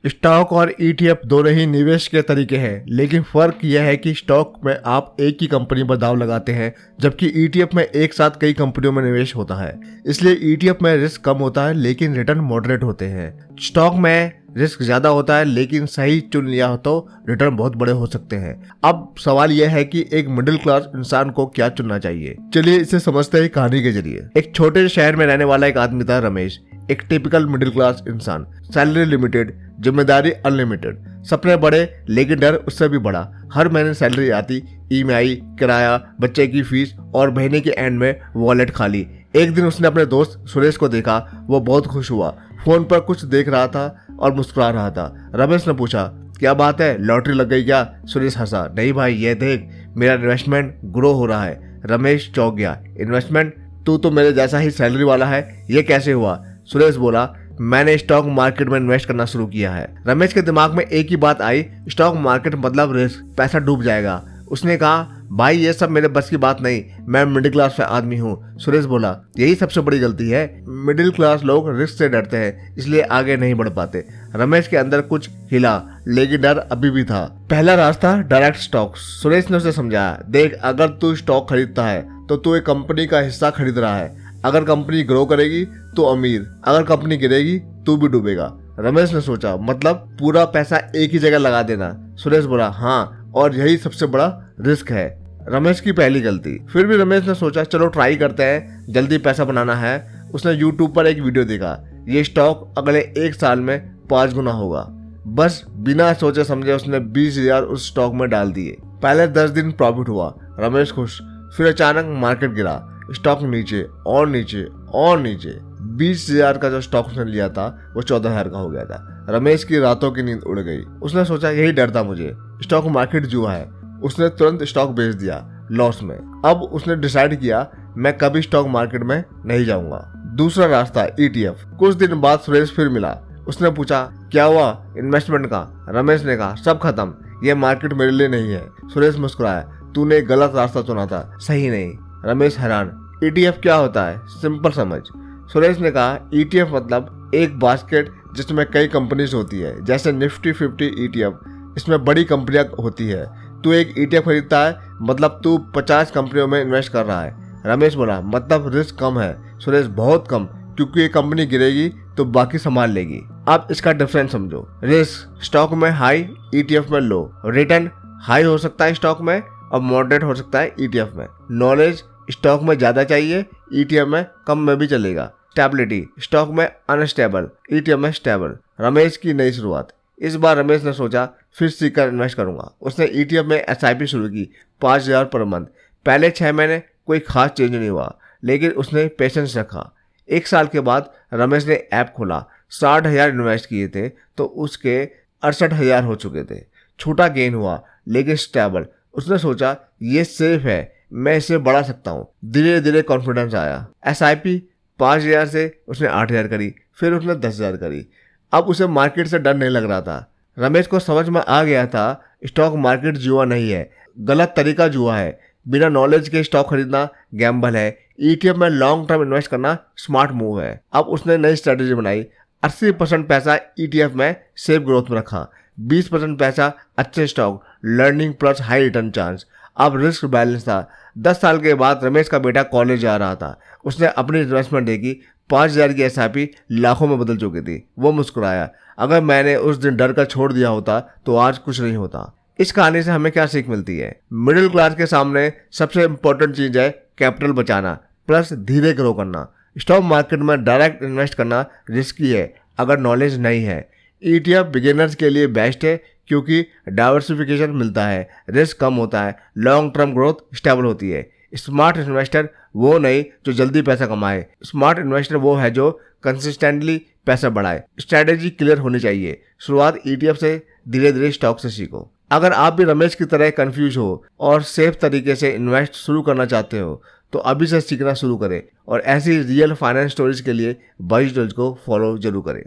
Stock और ETF दोनों ही निवेश के तरीके हैं, लेकिन फर्क यह है कि स्टॉक में आप एक ही कंपनी पर दांव लगाते हैं, जबकि ईटीएफ में एक साथ कई कंपनियों में निवेश होता है। इसलिए ईटीएफ में रिस्क कम होता है लेकिन रिटर्न मॉडरेट होते हैं। स्टॉक में रिस्क ज्यादा होता है लेकिन सही चुन लिया तो रिटर्न बहुत बड़े हो सकते हैं। अब सवाल यह है कि एक मिडिल क्लास इंसान को क्या चुनना चाहिए। चलिए इसे समझते हैं कहानी के जरिए। एक छोटे शहर में रहने वाला एक आदमी था, रमेश। एक टिपिकल मिडिल क्लास इंसान, सैलरी लिमिटेड, जिम्मेदारी अनलिमिटेड, सपने बड़े लेकिन डर उससे भी बड़ा। हर महीने सैलरी आती, ईएमआई, किराया, बच्चे की फीस और महीने के एंड में वॉलेट खाली। एक दिन उसने अपने दोस्त सुरेश को देखा। वो बहुत खुश हुआ, फोन पर कुछ देख रहा था और मुस्कुरा रहा था। रमेश ने पूछा, क्या बात है, लॉटरी लग गई क्या? सुरेश हंसा, नहीं भाई, ये देख, मेरा इन्वेस्टमेंट ग्रो हो रहा है। रमेश चौंक गया, इन्वेस्टमेंट? तू तो मेरे जैसा ही सैलरी वाला है, ये कैसे हुआ? सुरेश बोला, मैंने स्टॉक मार्केट में इन्वेस्ट करना शुरू किया है। रमेश के दिमाग में एक ही बात आई, स्टॉक मार्केट मतलब रिस्क, पैसा डूब जाएगा। उसने कहा, भाई ये सब मेरे बस की बात नहीं, मैं मिडिल क्लास आदमी हूँ। सुरेश बोला, यही सबसे बड़ी गलती है, मिडिल क्लास लोग रिस्क से डरते हैं, इसलिए आगे नहीं बढ़ पाते। रमेश के अंदर कुछ हिला लेकिन डर अभी भी था। पहला रास्ता डायरेक्ट स्टॉक। सुरेश ने उसे समझाया, देख, अगर तू स्टॉक खरीदता है तो तू एक कंपनी का हिस्सा खरीद रहा है। अगर कंपनी ग्रो करेगी तो अमीर, अगर कंपनी गिरेगी तू भी डूबेगा। रमेश ने सोचा, मतलब पूरा पैसा एक ही जगह लगा देना? सुरेश बोला, हाँ, और यही सबसे बड़ा रिस्क है। रमेश की पहली गलती। फिर भी रमेश ने सोचा, चलो ट्राई करते हैं, जल्दी पैसा बनाना है। उसने यूट्यूब पर एक वीडियो देखा, ये स्टॉक अगले 1 साल में 5 गुना होगा। बस बिना सोचे समझे उसने 20,000 उस स्टॉक में डाल दिए। पहले 10 दिन प्रॉफिट हुआ, रमेश खुश। फिर अचानक मार्केट गिरा, स्टॉक नीचे और नीचे और नीचे। 20,000 का जो स्टॉक उसने लिया था वो 14,000 का हो गया था। रमेश की रातों की नींद उड़ गई। उसने सोचा, यही डर था मुझे, स्टॉक मार्केट जुआ है। उसने तुरंत स्टॉक बेच दिया लॉस में। अब उसने डिसाइड किया, मैं कभी स्टॉक मार्केट में नहीं जाऊंगा। दूसरा रास्ता, ईटीएफ। कुछ दिन बाद सुरेश फिर मिला। उसने पूछा, क्या हुआ इन्वेस्टमेंट का? रमेश ने कहा, सब खत्म, ये मार्केट मेरे लिए नहीं है। सुरेश मुस्कुराया, तूने गलत रास्ता चुना था। सही नहीं? रमेश हैरान, ईटीएफ क्या होता है, सिंपल समझ। सुरेश ने कहा, ईटीएफ मतलब एक बास्केट जिसमें कई कंपनीज होती है, जैसे निफ्टी 50 ईटीएफ। इसमें बड़ी कंपनियां होती है। तू एक ईटीएफ खरीदता है मतलब तू 50 कंपनियों में इन्वेस्ट कर रहा है। रमेश बोला, मतलब रिस्क कम है? सुरेश, बहुत कम, क्योंकि ये कंपनी गिरेगी तो बाकी संभाल लेगी। अब इसका डिफरेंस समझो। रिस्क स्टॉक में हाई, ईटीएफ में लो। रिटर्न हाई हो सकता है स्टॉक में और मॉडरेट हो सकता है ईटीएफ में। नॉलेज स्टॉक में ज्यादा चाहिए, ईटीएफ में कम में भी चलेगा। स्टेबिलिटी स्टॉक में अनस्टेबल, ईटीएफ में स्टेबल। रमेश की नई शुरुआत। इस बार रमेश ने सोचा, फिर सीखकर इन्वेस्ट करूंगा। उसने ईटीएफ में एसआईपी शुरू की, 5,000 पर मंथ। पहले 6 महीने कोई खास चेंज नहीं हुआ, लेकिन उसने पेशेंस रखा। 1 साल के बाद रमेश ने ऐप खोला। 60,000 इन्वेस्ट किए थे तो उसके 68,000 हो चुके थे। छोटा गेन हुआ लेकिन स्टेबल। उसने सोचा, ये सेफ है, मैं इसे बढ़ा सकता हूँ। धीरे धीरे कॉन्फिडेंस आया। एसआईपी 5,000 से उसने 8,000 करी, फिर उसने 10,000 करी। अब उसे मार्केट से डर नहीं लग रहा था। रमेश को समझ में आ गया था, स्टॉक मार्केट जुआ नहीं है, गलत तरीका जुआ है। बिना नॉलेज के स्टॉक खरीदना गैम्बल है। ईटीएफ में लॉन्ग टर्म इन्वेस्ट करना स्मार्ट मूव है। अब उसने नई स्ट्रेटेजी बनाई। 80% पैसा ईटीएफ में सेफ ग्रोथ में रखा, 20% पैसा अच्छे stock, learning plus high return chance. अब रिस्क बैलेंस था। 10 साल के बाद रमेश का बेटा कॉलेज जा रहा था। उसने अपनी इन्वेस्टमेंट देखी, 5,000 की एसआईपी लाखों में बदल चुकी थी। वो मुस्कुराया, अगर मैंने उस दिन डर का छोड़ दिया होता तो आज कुछ नहीं होता। इस कहानी से हमें क्या सीख मिलती है? मिडिल क्लास के सामने सबसे इंपॉर्टेंट चीज है कैपिटल बचाना प्लस धीरे ग्रो करना। स्टॉक मार्केट में डायरेक्ट इन्वेस्ट करना रिस्की है अगर नॉलेज नहीं है। ईटीएफ बिगिनर्स के लिए बेस्ट है क्योंकि डाइवर्सिफिकेशन मिलता है, रिस्क कम होता है, लॉन्ग टर्म ग्रोथ स्टेबल होती है। स्मार्ट इन्वेस्टर वो नहीं जो जल्दी पैसा कमाए, स्मार्ट इन्वेस्टर वो है जो कंसिस्टेंटली पैसा बढ़ाए। स्ट्रैटेजी क्लियर होनी चाहिए। शुरुआत ईटीएफ से, धीरे धीरे स्टॉक से सीखो। अगर आप भी रमेश की तरह कंफ्यूज हो और सेफ तरीके से इन्वेस्ट शुरू करना चाहते हो तो अभी से सीखना शुरू करें और ऐसी रियल फाइनेंस स्टोरीज के लिए 22 को फॉलो जरूर करें।